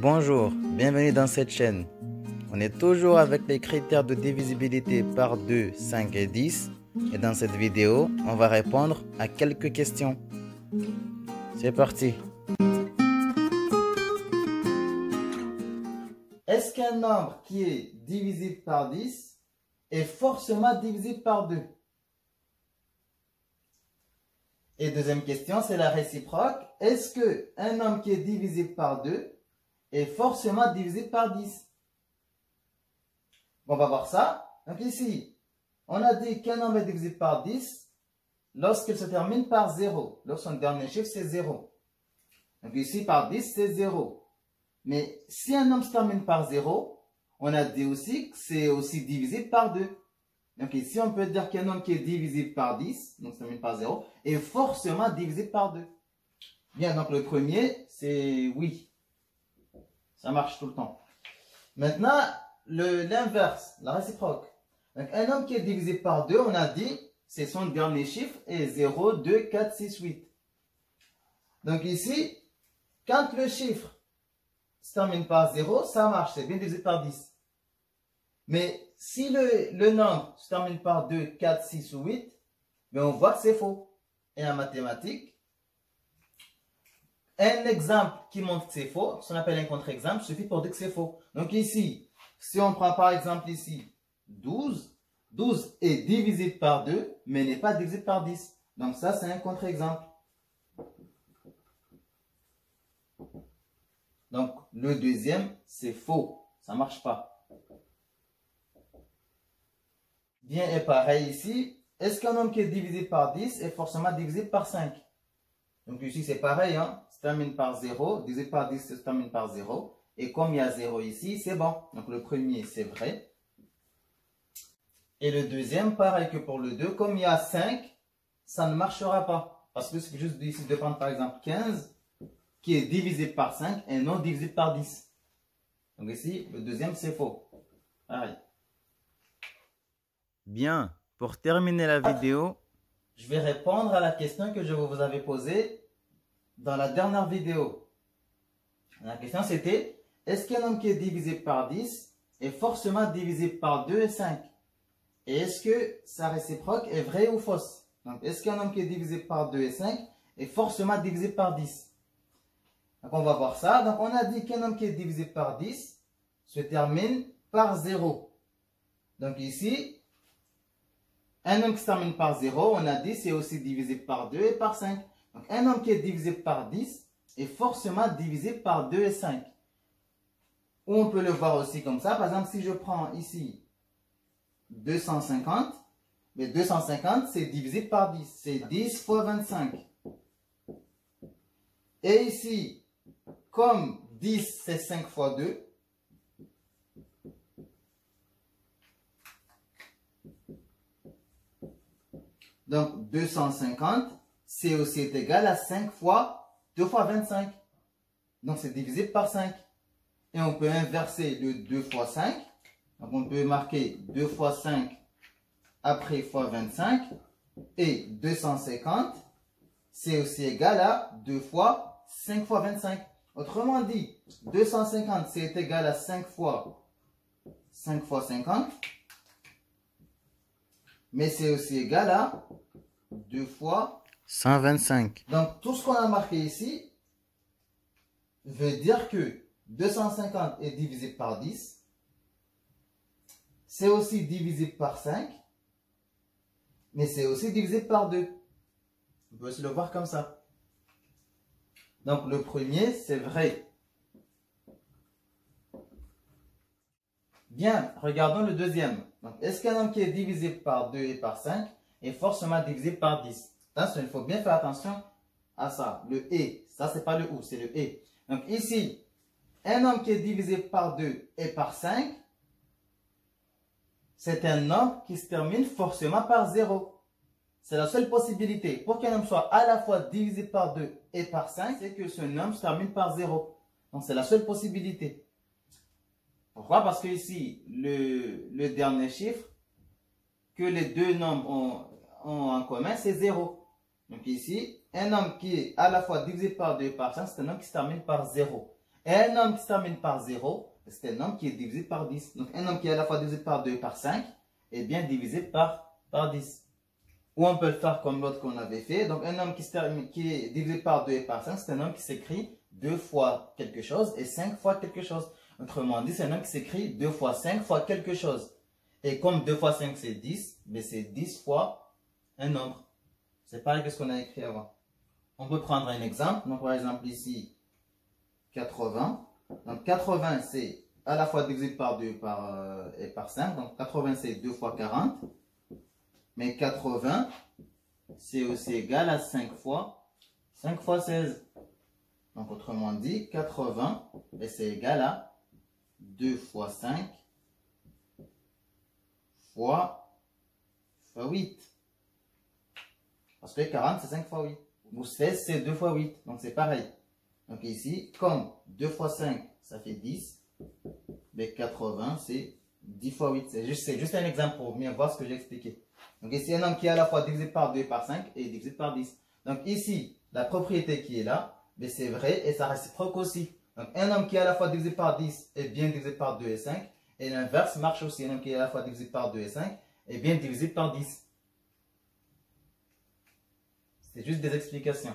Bonjour, bienvenue dans cette chaîne. On est toujours avec les critères de divisibilité par 2, 5 et 10. Et dans cette vidéo, on va répondre à quelques questions. C'est parti. Est-ce qu'un nombre qui est divisible par 10 est forcément divisible par 2? Et deuxième question, c'est la réciproque. Est-ce qu'un nombre qui est divisible par 2 est forcément divisible par 10? On va voir ça. Donc ici, on a dit qu'un nombre est divisible par 10 lorsqu'il se termine par 0. Lorsque son dernier chiffre, c'est 0. Donc ici, par 10, c'est 0. Mais si un nombre se termine par 0, on a dit aussi que c'est aussi divisible par 2. Donc ici, on peut dire qu'un nombre qui est divisible par 10, donc se termine par 0, est forcément divisible par 2. Bien, donc le premier, c'est oui. Ça marche tout le temps. Maintenant, l'inverse, la réciproque. Donc un nombre qui est divisible par 2, on a dit, c'est son dernier chiffre, et 0, 2, 4, 6, 8. Donc ici, quand le chiffre se termine par 0, ça marche, c'est bien divisé par 10. Mais si le nombre se termine par 2, 4, 6 ou 8, ben on voit que c'est faux. Et en mathématiques, un exemple qui montre que c'est faux, ce qu'on appelle un contre-exemple, suffit pour dire que c'est faux. Donc ici, si on prend par exemple ici 12, 12 est divisible par 2, mais n'est pas divisible par 10. Donc ça, c'est un contre-exemple. Donc le deuxième, c'est faux. Ça ne marche pas. Bien, et pareil ici, est-ce qu'un nombre qui est divisé par 10 est forcément divisé par 5? Donc ici, c'est pareil, hein, se termine par 0, divisé par 10 se termine par 0. Et comme il y a 0 ici, c'est bon. Donc le premier, c'est vrai. Et le deuxième, pareil que pour le 2, comme il y a 5, ça ne marchera pas. Parce que c'est juste ici de prendre par exemple 15, qui est divisé par 5 et non divisé par 10. Donc ici, le deuxième, c'est faux. Pareil. Bien, pour terminer la vidéo, je vais répondre à la question que je vous avais posée dans la dernière vidéo. La question c'était, est-ce qu'un nombre qui est divisé par 10 est forcément divisé par 2 et 5? Et est-ce que sa réciproque est vraie ou fausse? Donc, est-ce qu'un nombre qui est divisé par 2 et 5 est forcément divisé par 10? Donc, on va voir ça. Donc, on a dit qu'un nombre qui est divisé par 10 se termine par 0. Donc, ici, un nombre qui se termine par 0, on a dit c'est aussi divisé par 2 et par 5. Donc, un nombre qui est divisé par 10 est forcément divisé par 2 et 5. Ou on peut le voir aussi comme ça. Par exemple, si je prends ici 250, mais 250 c'est divisé par 10. C'est 10 fois 25. Et ici, comme 10 c'est 5 fois 2, donc 250, c'est aussi égal à 5 fois 2 fois 25. Donc c'est divisé par 5. Et on peut inverser le 2 fois 5. Donc on peut marquer 2 fois 5 après fois 25. Et 250, c'est aussi égal à 2 fois 5 fois 25. Autrement dit, 250, c'est égal à 5 fois 50. Mais c'est aussi égal à 2 fois 125. Donc, tout ce qu'on a marqué ici veut dire que 250 est divisé par 10. C'est aussi divisé par 5. Mais c'est aussi divisé par 2. On peut aussi le voir comme ça. Donc, le premier, c'est vrai. Bien, regardons le deuxième. Donc, est-ce qu'un nombre qui est divisé par 2 et par 5 est forcément divisé par 10? Attention, il faut bien faire attention à ça. Le et, ça c'est pas le ou, c'est le et. Donc ici, un nombre qui est divisé par 2 et par 5, c'est un nombre qui se termine forcément par 0. C'est la seule possibilité. Pour qu'un nombre soit à la fois divisé par 2 et par 5, c'est que ce nombre se termine par 0. Donc c'est la seule possibilité. Pourquoi? Parce que ici, le dernier chiffre que les deux nombres ont en commun, c'est 0. Donc ici, un nombre qui est à la fois divisé par 2 et par 5, c'est un nombre qui se termine par 0. Et un nombre qui se termine par 0, c'est un nombre qui est divisé par 10. Donc un nombre qui est à la fois divisé par 2 et par 5 est bien divisé par 10. Ou on peut le faire comme l'autre qu'on avait fait. Donc un nombre qui est divisé par 2 et par 5, c'est un nombre qui s'écrit 2 fois quelque chose et 5 fois quelque chose. Autrement dit, c'est un nombre qui s'écrit 2 fois 5 fois quelque chose. Et comme 2 fois 5 c'est 10, mais c'est 10 fois un nombre. C'est pareil que ce qu'on a écrit avant. On peut prendre un exemple. Donc par exemple ici, 80. Donc 80 c'est à la fois divisé par 2 et par 5. Donc 80 c'est 2 fois 40. Mais 80 c'est aussi égal à 5 fois 16. Donc autrement dit, 80 c'est égal à 2 fois 5 fois 8. Parce que 40 c'est 5 fois 8. Ou 16 c'est 2 fois 8. Donc c'est pareil. Donc ici, comme 2 fois 5 ça fait 10, mais 80 c'est 10 fois 8. C'est juste un exemple pour bien voir ce que j'ai expliqué. Donc ici, un nombre qui est à la fois divisé par 2 et par 5 et divisé par 10. Donc ici, la propriété qui est là, mais c'est vrai et ça réciproque aussi. Donc un nombre qui est à la fois divisé par 10 est bien divisé par 2 et 5. Et l'inverse marche aussi. Un nombre qui est à la fois divisé par 2 et 5 est bien divisé par 10. C'est juste des explications.